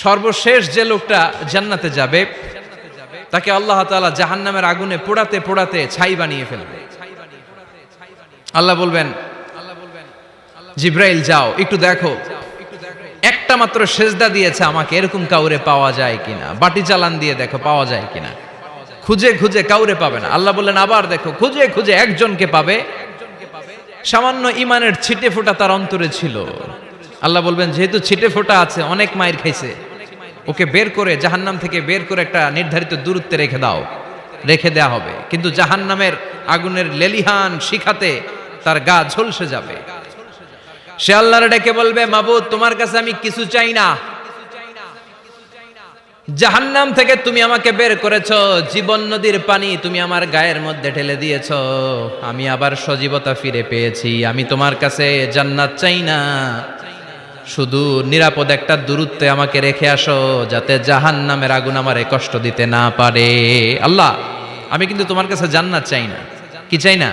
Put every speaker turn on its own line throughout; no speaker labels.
সর্বশেষ যে লোকটা জান্নাতে যাবে তাকে আল্লাহ তাআলা জাহান্নামের আগুনে পোড়াতে পোড়াতে ছাই বানিয়ে ফেলবে। আল্লাহ বলবেন, জিব্রাইল যাও একটু দেখো, একটা মাত্র সেজদা দিয়েছে আমাকে, এরকম কাউরে পাওয়া যায় কিনা। বাটি চালান দিয়ে দেখো পাওয়া যায় কিনা। খুঁজে খুঁজে কাউরে পাবে না। আল্লাহ বললেন আবার দেখো, খুঁজে খুঁজে একজনকে পাবে, সামান্য ইমানের ছিটে ফোঁটা তার অন্তরে ছিল। আল্লাহ বলবেন যেহেতু ছিটে ফোঁটা আছে, অনেক মায়ের খাইছে, ওকে বের করে জাহান্নাম থেকে বের করে একটা নির্ধারিত দূরত্বে রেখে দাও। রেখে দেয়া হবে, কিন্তু জাহান্নামের আগুনের লেলিহান শিখাতে তার গা ঝলসে যাবে। সে আল্লাহর ডেকে বলবে, মাবুদ তোমার কাছে আমি কিছু চাই না, জাহান্নাম থেকে তুমি আমাকে বের করেছো, জীবন নদীর পানি তুমি আমার গায়ের মধ্যে ঢেলে দিয়েছো, আমি আবার সজীবতা ফিরে পেয়েছি। আমি তোমার কাছে জান্নাত চাই না, শুধু নিরাপদ একটা দূরত্বে আমাকে রেখে আসো, যাতে জাহান্নামের আগুন আমারে কষ্ট দিতে না পারে। আল্লাহ আমি কিন্তু তোমার কাছে জান্নাত চাই না। কি চাই না?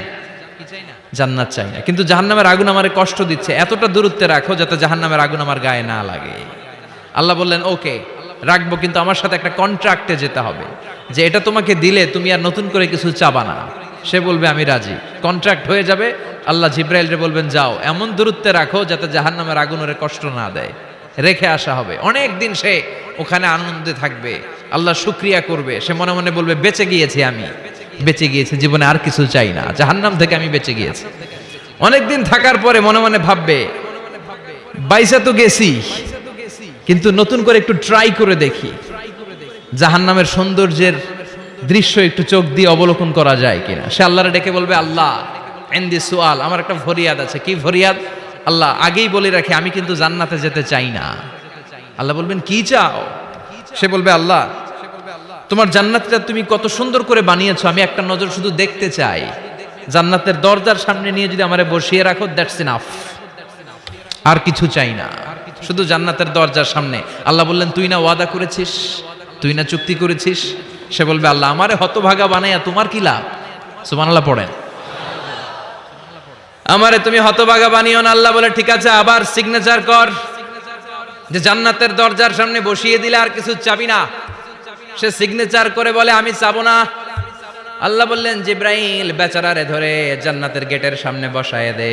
জান্নাত চাই না, কিন্তু জাহান্নামের আগুন আমারে কষ্ট দিচ্ছে, এতটা দূরত্বে রাখো যাতে জাহান্নামের আগুন আমার গায়ে না লাগে। আল্লাহ বললেন ওকে রাখবো, কিন্তু আমার সাথে একটা কন্ট্রাক্টে যেতে হবে, যে এটা তোমাকে দিলে তুমি আর নতুন করে কিছু চাবা না। সে বলবে আমি রাজি, কন্ট্রাক্ট হয়ে যাবে। আল্লাহ জিব্রাইলরে বলবেন যাও এমন দূরত্বে রাখো যাতে জাহান্নামের আগুন ওরে কষ্ট না দেয়। রেখে আসা হবে, অনেক দিন সে ওখানে আনন্দে থাকবে, আল্লাহ শুকরিয়া করবে। সে মনে মনে বলবে বেঁচে গিয়েছি, আমি বেঁচে গিয়েছি, জীবনে আর কিছু চাই না, জাহান্নাম থেকে আমি বেঁচে গিয়েছি। অনেকদিন থাকার পরে মনে মনে ভাববে বাইসা তো গেছি, কিন্তু নতুন করে একটু ট্রাই করে দেখি, জাহান্নামের সৌন্দর্যের দৃশ্য একটু চোখ দিয়ে অবলোকন করা যায় কিনা। সে আল্লাহরে ডেকে বলবে আল্লাহ ইনদি সুআল, আমার একটা ফরিয়াদ আছে। কি ফরিয়াদ? আল্লাহ আগেই বলে রাখি আমি কিন্তু জান্নাতে যেতে চাই না। আল্লাহ বলবেন কি চাও? সে বলবে আল্লাহ তোমার জান্নাতটা তুমি কত সুন্দর করে বানিয়েছো, আমি একটা নজর শুধু দেখতে চাই। জান্নাতের দরজার সামনে নিয়ে যদি আমারে বসিয়ে রাখো, দ্যাটস ইনাফ, আর কিছু চাই না, শুধু জান্নাতের দরজার সামনে। আল্লাহ বললেন তুই না ওয়াদা করেছিস, তুই না চুক্তি করেছিস। সে বলবে আল্লাহ আমারে হতভাগা বানাইয়া তোমার কি লাভ? সুবহানাল্লাহ পড়েন। আমারে তুমি হতভাগা বানিও না। আল্লাহ বলে ঠিক আছে, আবার সিগনেচার কর যে জান্নাতের দরজার সামনে বসিয়ে দিলে আর কিছু চাবি না। সে সিগনেচার করে বলে আমি চাবো না। আল্লাহ বললেন জিব্রাইল বেচারারে ধরে জান্নাতের গেটের সামনে বসায় দে।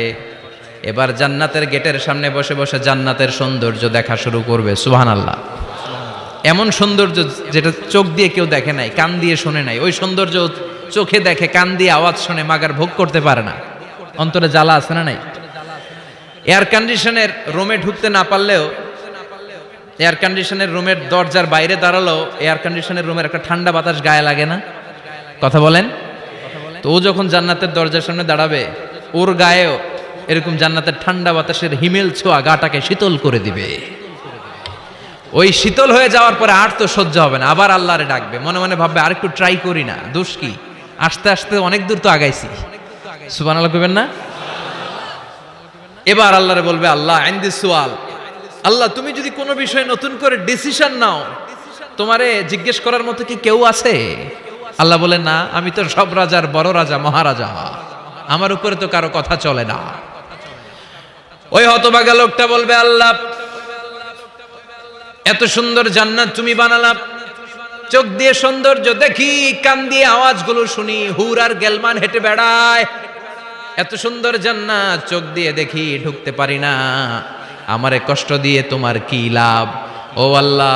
এবার জান্নাতের গেটের সামনে বসে বসে জান্নাতের সৌন্দর্য দেখা শুরু করবে। সুবহানাল্লাহ। এমন সৌন্দর্য যেটা চোখ দিয়ে কেউ দেখে নাই, কান দিয়ে শোনে নাই। ওই সৌন্দর্য চোখে দেখে, কান দিয়ে আওয়াজ শুনে, মাগার ভোগ করতে পারে না। অন্তরে জ্বালা আছে না নাই? এয়ার কন্ডিশনের রুমে ঢুকতে না পারলেও, এয়ার কন্ডিশনের রুমের দরজার বাইরে দাঁড়ালো, এয়ার কন্ডিশনের রুমের একটা ঠান্ডা বাতাস গায়ে লাগে না? কথা বলেন তো। ও যখন জান্নাতের দরজার সামনে দাঁড়াবে, ওর গায়েও এরকম জান্নাতের ঠান্ডা বাতাসের হিমেল ছোঁয়া গাটাকে শীতল করে দিবে। ওই শীতল হয়ে যাওয়ার পরে আর তো সহ্য হবে না, আবার আল্লাহরে ডাকবে। মনে মনে ভাববে আর একটু ট্রাই করি না, দোষ কি, আস্তে আস্তে অনেক দূর তো আগাইছি। সুবহানাল্লাহ কইবেন না? এবার আল্লাহরে বলবে আল্লাহ ইনদি সুআল, আল্লাহ তুমি যদি কোনো বিষয়ে নতুন করে ডিসিশন নাও, তোমারে জিজ্ঞেস করার মতো কি কেউ আছে? আল্লাহ বলে না, আমি তো সব রাজার বড় রাজা, মহারাজা, আমার উপরে তো কারো কথা চলে না। ওই হতভাগা লোকটা বলবে আল্লাহ এত সুন্দর জান্নাত তুমি বানালা, চোখ দিয়ে সৌন্দর্য দেখি, কান দিয়ে আওয়াজগুলো শুনি, হুর আর গেলমান হেঁটে বেড়ায়, এত সুন্দর জান্নাত চোখ দিয়ে দেখি, ঢুকতে পারি না, আমারে কষ্ট দিয়ে তোমার কি লাভ? ও আল্লাহ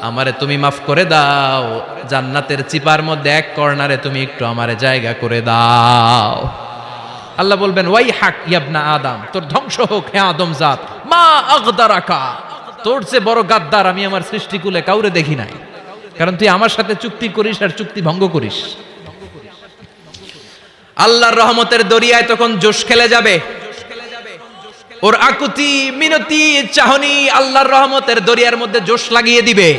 আমারে তুমি মাফ করে দাও, জান্নাতের চিপার মধ্যে এক কর্নারে তুমি একটু আমারে জায়গা করে দাও। আল্লাহ বলবেন ওয়াই হাক ইয়াবনা আদম, তোর ধ্বংস হোক হে আদম জাত, মা আগদারাকা, তোর চেয়ে বড় গাদ্দার আমি আমার সৃষ্টিকুলে কাউরে দেখি নাই, কারণ তুই আমার সাথে চুক্তি করিস আর চুক্তি ভঙ্গ করিস। আল্লাহর রহমতের দরিয়ায় তখন জোশ খেলে যাবে, ওর আকুতি মিনতি চাহনি আল্লাহর রহমতের দরিয়ার মধ্যে জোশ লাগিয়ে দিবে।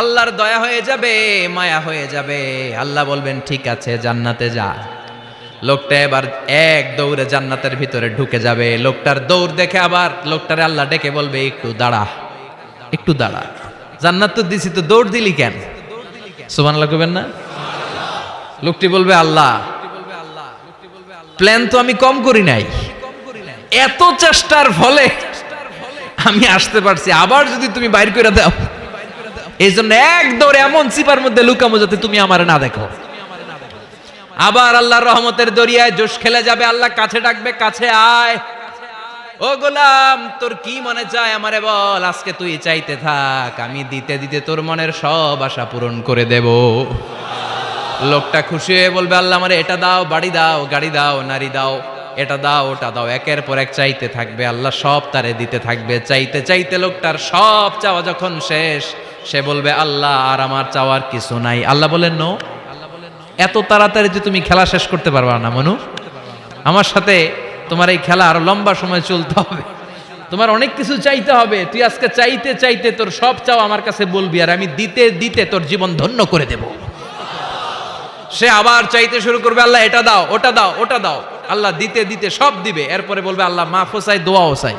আল্লাহর দয়া হয়ে যাবে, মায়া হয়ে যাবে। আল্লাহ বলবেন ঠিক আছে জান্নাতে যা। লোকটা এবার এক দৌড়ে জান্নাতের ভিতরে ঢুকে যাবে। লোকটার দৌড় দেখে আবার লোকটারে আল্লাহ ডেকে বলবে একটু দাঁড়া, একটু দাঁড়া, জান্নাত তো দিছি, তো দৌড় দিলি কেন? সুবহানাল্লাহ কইবেন না? লোকটি বলবে আল্লাহ প্ল্যান তো আমি কম করি নাই, এত চেষ্টার ফলে আমি আসতে পারছি, আবার যদি তুমি বাইর করে দাও, এই জন্য এক দৌড়ে এমন চিপার মধ্যে লুকামো যাতে তুমি আমার না দেখো। আবার আল্লাহর রহমতের দরিয়ায় জোশ খেলে যাবে, আল্লাহ কাছে ডাকবে, কাছে আয় ও গোলাম, তোর কি মনে চায় আমারে বল, আজকে তুই চাইতে থাক, আমি দিতে দিতে তোর মনের সব আশা পূরণ করে দেব। লোকটা খুশি হয়ে বলবে, আল্লাহ আমারে এটা দাও, বাড়ি দাও, গাড়ি দাও, নারী দাও, এটা দাও, ওটা দাও, একের পর এক চাইতে থাকবে, আল্লাহ সব তারে দিতে থাকবে। চাইতে চাইতে লোকটার সব চাওয়া যখন শেষ, সে বলবে, আল্লাহ আর আমার চাওয়ার কিছু নাই। আল্লাহ বলেন, নো, এত তাড়াতাড়ি যে তুমি খেলা শেষ করতে পারবা না মনু, আমার সাথে তোমার এই খেলা আরো লম্বা সময় চলতে হবে, তোমার অনেক কিছু চাইতে হবে। তুই আজকে চাইতে চাইতে তোর সব চাও আমার কাছে বলবি, আর আমি দিতে দিতে তোর জীবন ধন্য করে দেব। সে আবার চাইতে শুরু করবে, আল্লাহ এটা দাও, ওটা দাও, ওটা দাও, আল্লাহ দিতে দিতে সব দিবে। এরপরে বলবে, আল্লাহ মাফও চাই, দোয়াও চাই,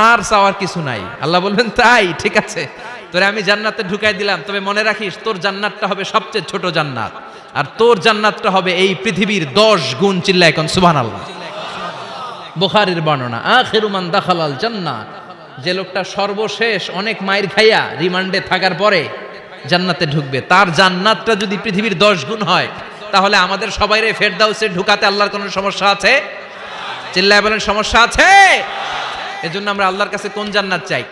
আর চাওয়ার কিছু নাই। আল্লাহ বলবেন, তাই ঠিক আছে, তোরে আমি জান্নাতে ঢুকাই দিলাম, তবে মনে রাখিস তোর জান্নাতটা হবে সবচেয়ে ছোট জান্নাত, আর তোর জান্নাতটা হবে এই পৃথিবীর 10 গুণ। চিল্লায় এখন সুবহানাল্লাহ। বুখারীর বর্ণনা, আখিরু মান দাখালাল জান্নাহ, যে লোকটা সর্বশেষ অনেক মাইর খাইয়া রিমান্ডে থাকার পরে জান্নাতে ঢুকবে, তার জান্নাতটা যদি পৃথিবীর 10 গুণ হয়, তাহলে আমাদের সবাইরে ফেরদাউসে ঢুকাতে আল্লাহর কোনো সমস্যা আছে? চিল্লায় বলেন, সমস্যা আছে? এজন্য আমরা আল্লাহর কাছে কোন জান্নাত চাই?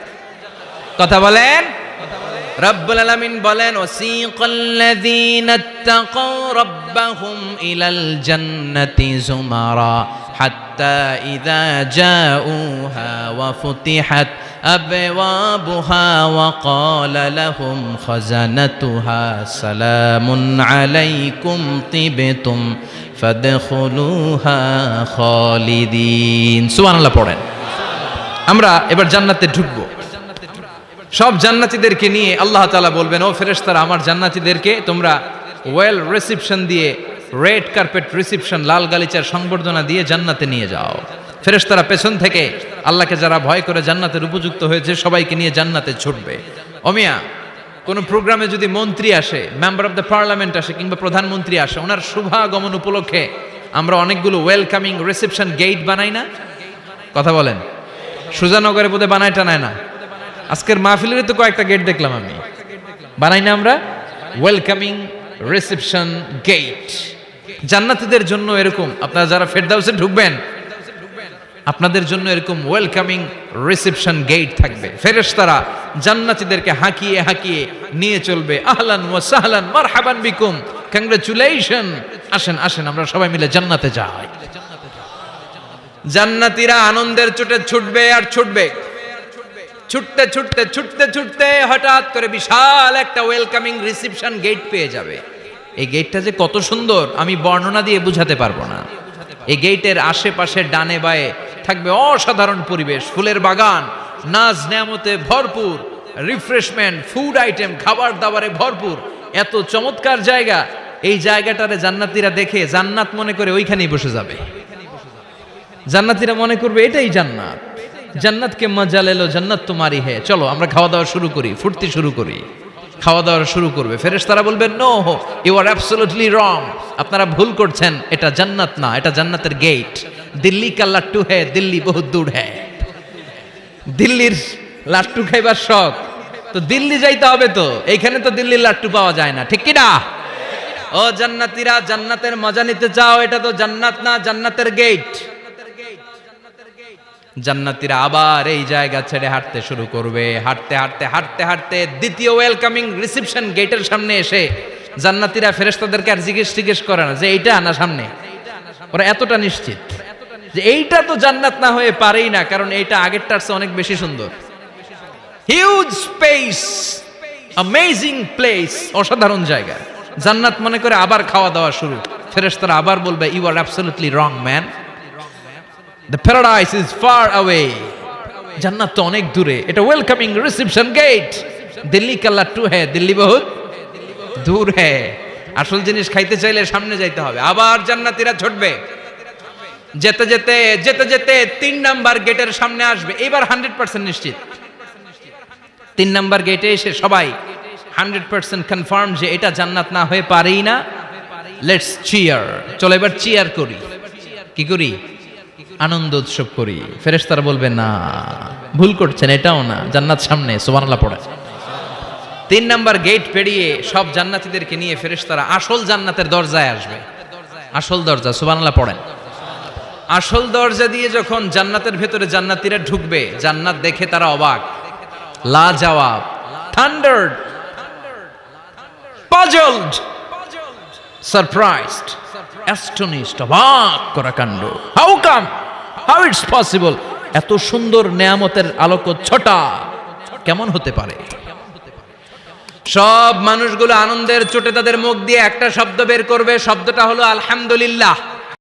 কথা বলেন। রব্বুল আলামিন বলেন, ওয়াসিকাল্লাযীনা ইত্তাকাউ রাব্বাহুম ইলাল জান্নাতি যুমারা হাত্তা ইযা জাউহা ওয়া ফুতিহাত আবওয়াবুহা ওয়া ক্বালা লাহুম খাজানাতুহা সালামুন আলাইকুম তিবতুম ফাদখুলুহা খালিদিন। সুবহানাল্লাহ পড়েন। আমরা এবার জান্নাতে ঢুকবো। সব জান্নাতীদেরকে নিয়ে আল্লাহ তাআলা বলবেন, ও ফেরেশতারা, আমার জান্নাতীদেরকে তোমরা ওয়েল রিসেপশন দিয়ে, রেড কার্পেট রিসেপশন, লাল গালিচার সংবর্ধনা দিয়ে জান্নাতে নিয়ে যাও। ফেরেশতারা পেছন থেকে আল্লাহকে যারা ভয় করে জান্নাতের উপযুক্ত হয়েছে সবাইকে নিয়ে জান্নাতে ছুটবে। ওমিয়া, কোন প্রোগ্রামে যদি মন্ত্রী আসে, মেম্বার অফ দ্য পার্লামেন্ট আসে, কিংবা প্রধানমন্ত্রী আসে, ওনার শুভাগমন উপলক্ষে আমরা অনেকগুলো ওয়েলকামিং রিসেপশন গেট বানাই না? কথা বলেন। সুজানগরে বোধহয় বানায় টানায় না? আজকের মাহফিলের তো কয়েকটা গেট দেখলাম আমি, বানাই না আমরা? Welcoming reception gate. জান্নাতীদের জন্য এরকম, আপনারা যারা ফেরদাউসে ঢুকবেন, আপনাদের জন্য এরকম ওয়েলকামিং রিসেপশন গেট থাকবে। ফেরেশতারা জান্নাতীদেরকে হাঁকিয়ে হাঁকিয়ে নিয়ে চলবে, আহলান ওয়া সাহলান মারহাবান বিকুম, কংগ্রাচুলেশন, আসেন আসেন আমরা সবাই মিলে জান্নাতে যাই। জান্নাতীরা আনন্দের চোটে ছুটবে আর ছুটবে। ছুটতে ছুটতে ছুটতে ছুটতে হঠাৎ করে বিশাল একটা ওয়েলকামিং রিসেপশন গেট পেয়ে যাবে। এই গেটটা যে কত সুন্দর আমি বর্ণনা দিয়ে বুঝাতে পারবো না। এই গেটের আশেপাশে ডানে বায়ে থাকবে অসাধারণ পরিবেশ, ফুলের বাগান, নাজ নেয়ামতে ভরপুর, রিফ্রেশমেন্ট, ফুড আইটেম, খাবার দাবারে ভরপুর, এত চমৎকার জায়গা। এই জায়গাটারে জান্নাতীরা দেখে জান্নাত মনে করে ওইখানেই বসে যাবে। জান্নাতীরা মনে করবে এটাই জান্নাত, জান্নাতকে মজা লেলো, জান্নাত তোমারই হে, চলো আমরা খাওয়া দাওয়া শুরু করি, ফুর্তি শুরু করি। খাওয়া দাওয়া শুরু করবে। ফেরেশতারা বলবেন, no, you are absolutely wrong, আপনারা ভুল করছেন, এটা জান্নাত না, এটা জান্নাতের গেট। দিল্লি কা লাট্টু হে, দিল্লি বহুত দূর হে। দিল্লির লাট্টু খাইবার শখ, তো দিল্লি যাইতে হবে, তো এইখানে তো দিল্লির লাট্টু পাওয়া যায় না, ঠিক কি না? ও জান্নাতীরা, জান্নাতের মজা নিতে চাও? এটা তো জান্নাত না, জান্নাতের গেট। জান্নাতীরা আবার এই জায়গা ছেড়ে হাঁটতে শুরু করবে। হাঁটতে হাঁটতে হাঁটতে হাঁটতে দ্বিতীয় ওয়েলকামিং রিসেপশন গেটের সামনে এসে জান্নাতীরা ফেরেশতাদেরকে আর জিজ্ঞেস করে না যে এইটা না সামনে, ওরা এতটা নিশ্চিত যে এইটা তো জান্নাত না হয়ে পারেই না, কারণ এইটা আগেরটার চেয়ে অনেক বেশি সুন্দর। হিউজ স্পেস, অ্যামেজিং প্লেস, অসাধারণ জায়গা। জান্নাত মনে করে আবার খাওয়া দাওয়া শুরু। ফেরেশতারা আবার বলবে, you are absolutely wrong man, the paradise is far away, জান্নাত তো অনেক দূরে, এটা ওয়েলকামিং রিসেপশন গেট। দিল্লি কা লাট্টু হে, দিল্লি বহুত দূর হে। আসল জিনিস খাইতে চাইলে সামনে যাইতে হবে। আবার জান্নাতীরা ছুটবে। যেতে যেতে যেতে যেতে 3 নাম্বার গেটের সামনে আসবে। এবার 100% নিশ্চিত। 3 নাম্বার গেটে এসে সবাই 100% কনফার্ম যে এটা জান্নাত না হয়ে পারেই না। লেটস চিয়ার, চলো এবার চিয়ার করি। কি করি? আনন্দ উৎসব করি, ফেরেশতারা বলবে না, ভুল করছেন, এটাও না, জান্নাত সামনে, সুবহানাল্লাহ পড়ে। 3 নাম্বার গেট পেরিয়ে সব জান্নাতীদেরকে নিয়ে ফেরেশতারা আসল জান্নাতের দরজায় আসবে। আসল দরজা, সুবহানাল্লাহ পড়েন। আসল দরজা দিয়ে যখন জান্নাতের ভেতরে জান্নাতীরা ঢুকবে, জান্নাত দেখে তারা অবাক, লাজবাব, থান্ডার্ড, পাজলড, সারপ্রাইজড, অ্যাস্টনিশড, অবাক করা কাণ্ড। How come, how it's possible, এত সুন্দর নেয়ামতের আলোকচ্ছটা কেমন হতে পারে? সব মানুষগুলো আনন্দের চোটে তাদের মুখ দিয়ে একটা শব্দ বের করবে, শব্দটা হলো আলহামদুলিল্লাহ।